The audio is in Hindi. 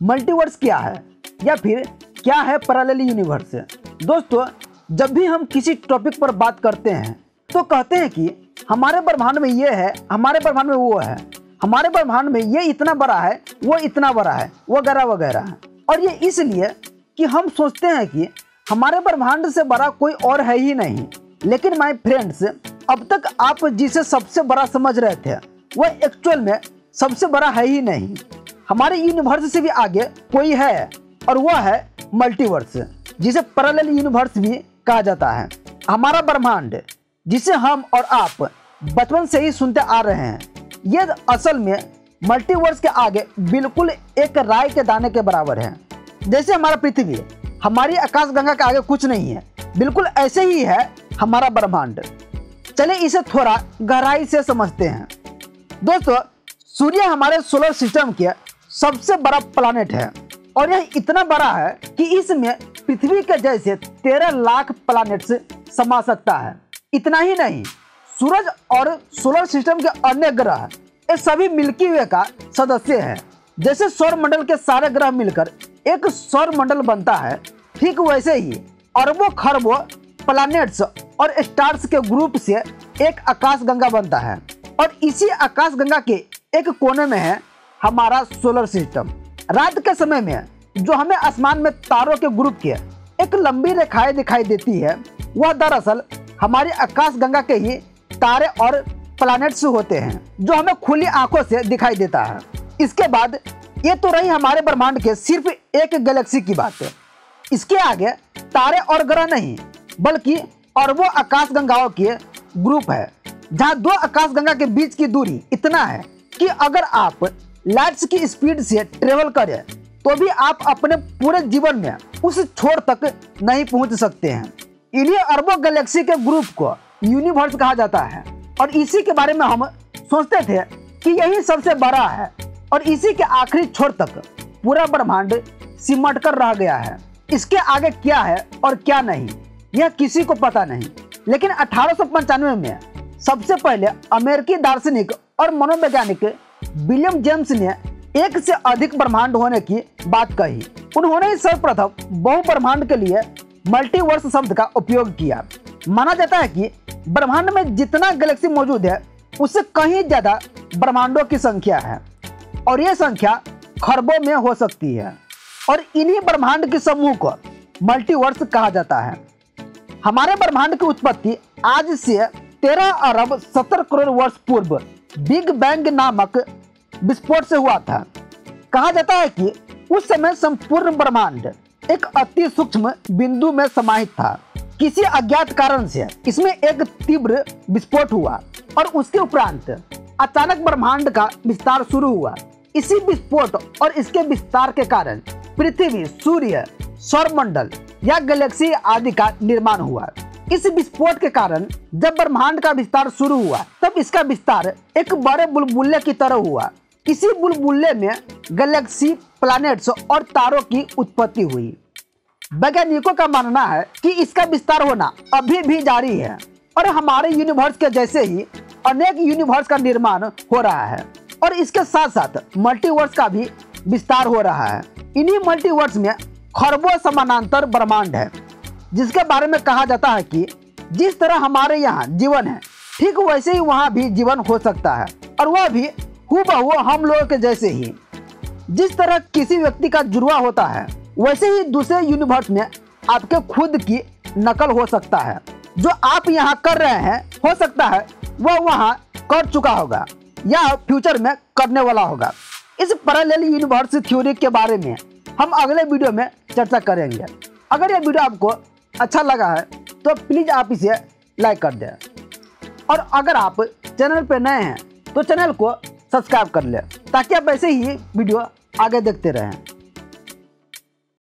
मल्टीवर्स क्या है या फिर क्या है पैरेलल यूनिवर्स। दोस्तों, जब भी हम किसी टॉपिक पर बात करते हैं तो कहते हैं कि हमारे ब्रह्मांड में ये है, हमारे ब्रह्मांड में वो है, हमारे ब्रह्मांड में ये इतना बड़ा है, वो इतना बड़ा है, वगैरह वगैरह। और ये इसलिए कि हम सोचते हैं कि हमारे ब्रह्मांड से बड़ा कोई और है ही नहीं। लेकिन माय फ्रेंड्स, अब तक आप जिसे सबसे बड़ा समझ रहे थे वह एक्चुअल में सबसे बड़ा है ही नहीं। हमारे यूनिवर्स से भी आगे कोई है और वह है मल्टीवर्स, जिसे पैरेलल यूनिवर्स भी कहा जाता है। हमारा ब्रह्मांड, जिसे हम और आप बचपन से ही सुनते आ रहे हैं, ये असल में मल्टीवर्स के आगे बिल्कुल एक राय के दाने के बराबर है। जैसे हमारा पृथ्वी हमारी आकाशगंगा के आगे कुछ नहीं है, बिल्कुल ऐसे ही है हमारा ब्रह्मांड। चलिए इसे थोड़ा गहराई से समझते हैं। दोस्तों, सूर्य हमारे सोलर सिस्टम के सबसे बड़ा प्लैनेट है और यह इतना बड़ा है कि इसमें पृथ्वी के जैसे 13 लाख प्लैनेट्स समा सकता है। इतना ही नहीं, सूरज और सोलर सिस्टम के अन्य ग्रह ये सभी मिल्की वे का सदस्य है। जैसे सौर मंडल के सारे ग्रह मिलकर एक सौर मंडल बनता है, ठीक वैसे ही अरबों खरबों प्लैनेट्स और स्टार्स के ग्रुप से एक आकाशगंगा बनता है। और इसी आकाशगंगा के एक कोने में है हमारा सोलर सिस्टम। रात के समय में जो हमें आसमान में तारों के ग्रुप के एक लंबी रेखाएं दिखाई देती है, वह दरअसल हमारी आकाशगंगा के ही तारे और प्लैनेट्स होते हैं, जो हमें खुली आंखों से दिखाई देता है। इसके बाद ये तो रही हमारे ब्रह्मांड के सिर्फ एक गैलेक्सी की बात है। इसके आगे तारे और ग्रह नहीं, बल्कि अरबों आकाशगंगाओं के ग्रुप है, जहां दो आकाशगंगा के बीच की दूरी इतना है कि अगर आप लाइट्स की स्पीड से ट्रेवल करें तो भी आप अपने पूरे जीवन में उस छोर तक नहीं पहुंच सकते हैं। इन्हीं अरबों गैलेक्सी के ग्रुप को यूनिवर्स कहा जाता है और इसी के बारे में हम सोचते थे कि यही सबसे बड़ा है और इसी के आखिरी छोर तक पूरा ब्रह्मांड सिमट कर रह गया है। इसके आगे क्या है और क्या नहीं, यह किसी को पता नहीं। लेकिन 1895 में सबसे पहले अमेरिकी दार्शनिक और मनोवैज्ञानिक विलियम जेम्स ने एक से अधिक ब्रह्मांड होने की बात कही। उन्होंने ही सर्वप्रथम बहु ब्रह्मांड के लिए मल्टीवर्स शब्द का उपयोग किया। माना जाता है कि ब्रह्मांड में जितना गैलेक्सी मौजूद है उससे कहीं ज्यादा ब्रह्मांडों की संख्या है और यह संख्या खरबों में हो सकती है। और इन्हीं ब्रह्मांड के समूह को मल्टीवर्स कहा जाता है। हमारे ब्रह्मांड की उत्पत्ति आज से 13 अरब 70 करोड़ वर्ष पूर्व बिग बैंग नामक विस्फोट से हुआ था। कहा जाता है कि उस समय संपूर्ण ब्रह्मांड एक अति सूक्ष्म बिंदु में समाहित था। किसी अज्ञात कारण से इसमें एक तीव्र विस्फोट हुआ और उसके उपरांत अचानक ब्रह्मांड का विस्तार शुरू हुआ। इसी विस्फोट और इसके विस्तार के कारण पृथ्वी, सूर्य, सौरमंडल या गैलेक्सी आदि का निर्माण हुआ। इस विस्फोट के कारण जब ब्रह्मांड का विस्तार शुरू हुआ तब इसका विस्तार एक बड़े बुलबुले की तरह हुआ। इसी बुलबुले में गैलेक्सी, प्लैनेट्स और तारों की उत्पत्ति हुई। वैज्ञानिकों का मानना है कि इसका विस्तार होना अभी भी जारी है और हमारे यूनिवर्स के जैसे ही अनेक यूनिवर्स का निर्माण हो रहा है और इसके साथ साथ मल्टीवर्स का भी विस्तार हो रहा है। इन्हीं मल्टीवर्स में खरबों समानांतर ब्रह्मांड है, जिसके बारे में कहा जाता है कि जिस तरह हमारे यहाँ जीवन है, ठीक वैसे ही वहाँ भी जीवन हो सकता है और वह भी हूबहू हम लोगों के जैसे ही। जिस तरह किसी व्यक्ति का जुड़वा होता है, वैसे ही दूसरे यूनिवर्स में आपके खुद की नकल हो सकता है। जो आप यहाँ कर रहे हैं, हो सकता है वह वहाँ कर चुका होगा या फ्यूचर में करने वाला होगा। इस पैरेलल यूनिवर्स थ्योरी के बारे में हम अगले वीडियो में चर्चा करेंगे। अगर यह वीडियो आपको अच्छा लगा है तो प्लीज़ आप इसे लाइक कर दें और अगर आप चैनल पर नए हैं तो चैनल को सब्सक्राइब कर लें ताकि आप ऐसे ही वीडियो आगे देखते रहें।